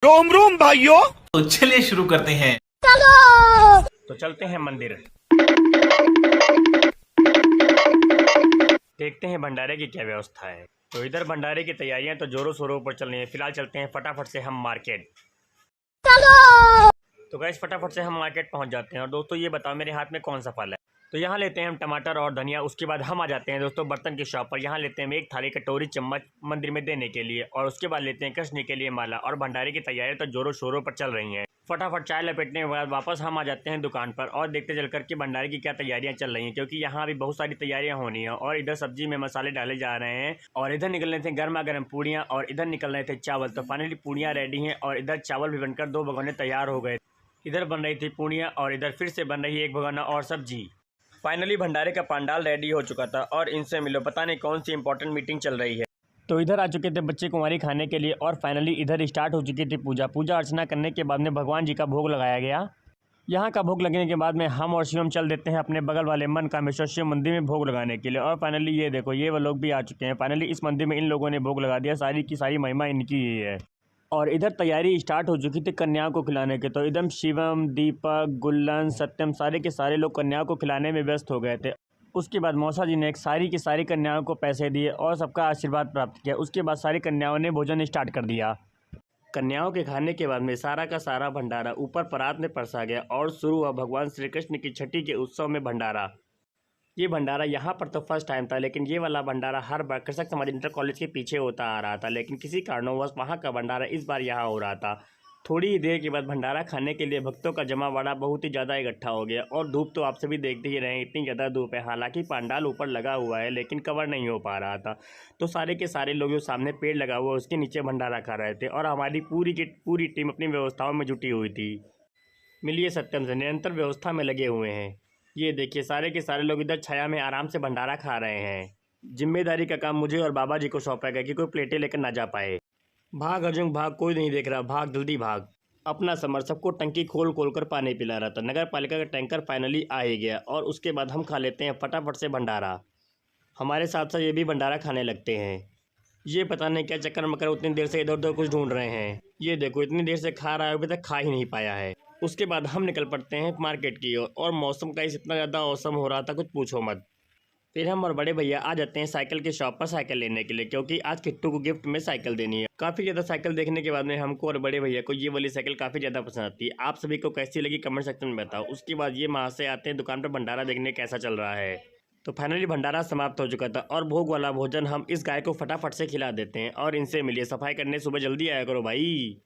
रोम रोम भाइयों। तो चलिए शुरू करते हैं। तो चलते हैं मंदिर, देखते हैं भंडारे की क्या व्यवस्था है। तो इधर भंडारे की तैयारियां तो जोरों शोरों पर चल रही हैं। फिलहाल चलते हैं फटाफट से हम मार्केट। तो गैस फटाफट से हम मार्केट पहुंच जाते हैं। और दोस्तों ये बताओ मेरे हाथ में कौन सा फल है। तो यहाँ लेते हैं हम टमाटर और धनिया। उसके बाद हम आ जाते हैं दोस्तों बर्तन की शॉप पर। यहाँ लेते हैं एक थाली कटोरी चम्मच मंदिर में देने के लिए। और उसके बाद लेते हैं कृष्ण के लिए माला। और भंडारे की तैयारी तो जोरों शोरों पर चल रही हैं। फटाफट चाय लपेटने के बाद वापस हम आ जाते हैं दुकान पर और देखते चलकर कि भंडारे की क्या तैयारियां चल रही हैं, क्योंकि यहाँ भी बहुत सारी तैयारियां होनी है। और इधर सब्जी में मसाले डाले जा रहे हैं। और इधर निकल रहे थे गर्मा गर्म पूड़ियाँ और इधर निकल रहे थे चावल। तो फाइनली पूड़ियाँ रेडी हैं और इधर चावल भी बनकर 2 भगोने तैयार हो गए। इधर बन रही थी पूड़ियाँ और इधर फिर से बन रही है 1 भगोना और सब्जी। फाइनली भंडारे का पंडाल रेडी हो चुका था और इनसे मिलो, पता नहीं कौन सी इंपॉर्टेंट मीटिंग चल रही है। तो इधर आ चुके थे बच्चे कुंवारी खाने के लिए। और फाइनली इधर स्टार्ट हो चुकी थी पूजा अर्चना करने के बाद में भगवान जी का भोग लगाया गया। यहाँ का भोग लगने के बाद में हम और शिवम चल देते हैं अपने बगल वाले मन कामेश्वर शिव मंदिर में भोग लगाने के लिए। और फाइनली ये देखो ये वो लोग भी आ चुके हैं। फाइनली इस मंदिर में इन लोगों ने भोग लगा दिया। सारी की सारी महिमा इनकी ही है। और इधर तैयारी स्टार्ट हो चुकी थी कन्याओं को खिलाने के। तो इधर शिवम, दीपक, गुल्लन, सत्यम सारे के सारे लोग कन्याओं को खिलाने में व्यस्त हो गए थे। उसके बाद मौसा जी ने सारी की सारी कन्याओं को पैसे दिए और सबका आशीर्वाद प्राप्त किया। उसके बाद सारी कन्याओं ने भोजन स्टार्ट कर दिया। कन्याओं के खाने के बाद में सारा का सारा भंडारा ऊपर परात में परसा गया और शुरू हुआ भगवान श्री कृष्ण की छठी के उत्सव में भंडारा। ये भंडारा यहाँ पर तो फर्स्ट टाइम था, लेकिन ये वाला भंडारा हर बार कृषक समाज इंटर कॉलेज के पीछे होता आ रहा था, लेकिन किसी कारणवश वहाँ का भंडारा इस बार यहाँ हो रहा था। थोड़ी ही देर के बाद भंडारा खाने के लिए भक्तों का जमावड़ा बहुत ही ज़्यादा इकट्ठा हो गया। और धूप तो आप सभी देखते ही रहे, इतनी ज़्यादा धूप है। हालांकि पंडाल ऊपर लगा हुआ है लेकिन कवर नहीं हो पा रहा था। तो सारे के सारे लोग जो सामने पेड़ लगा हुआ उसके नीचे भंडारा खा रहे थे। और हमारी पूरी की पूरी टीम अपनी व्यवस्थाओं में जुटी हुई थी। मिलिए सत्यम से निरंतर व्यवस्था में लगे हुए हैं। ये देखिए सारे के सारे लोग इधर छाया में आराम से भंडारा खा रहे हैं। जिम्मेदारी का काम मुझे और बाबा जी को सौंपा गया कि कोई प्लेटें लेकर ना जा पाए। भाग अर्जुन भाग, कोई नहीं देख रहा, भाग जल्दी भाग। अपना समर सबको टंकी खोल खोल कर पानी पिला रहा था। नगर पालिका का टैंकर फाइनली आ ही गया। और उसके बाद हम खा लेते हैं फटाफट से भंडारा। हमारे साथ साथ ये भी भंडारा खाने लगते हैं। ये पता नहीं क्या चक्कर मकर उतनी देर से इधर उधर कुछ ढूंढ रहे हैं। ये देखो इतनी देर से खा रहा है, अभी तक खा ही नहीं पाया है। उसके बाद हम निकल पड़ते हैं मार्केट की ओर। और मौसम का इतना ज़्यादा औसम हो रहा था कुछ पूछो मत। फिर हम और बड़े भैया आ जाते हैं साइकिल के शॉप पर साइकिल लेने के लिए, क्योंकि आज किट्टू को गिफ्ट में साइकिल देनी है। काफ़ी ज़्यादा साइकिल देखने के बाद में हमको और बड़े भैया को ये वाली साइकिल काफ़ी ज़्यादा पसंद आती है। आप सभी को कैसी लगी कमेंट सेक्शन में बताओ। उसके बाद ये वहाँ से आते हैं दुकान पर भंडारा देखने कैसा चल रहा है। तो फाइनली भंडारा समाप्त हो चुका था और भोग वाला भोजन हम इस गाय को फटाफट से खिला देते हैं। और इनसे मिलिए, सफाई करने सुबह जल्दी आया करो भाई।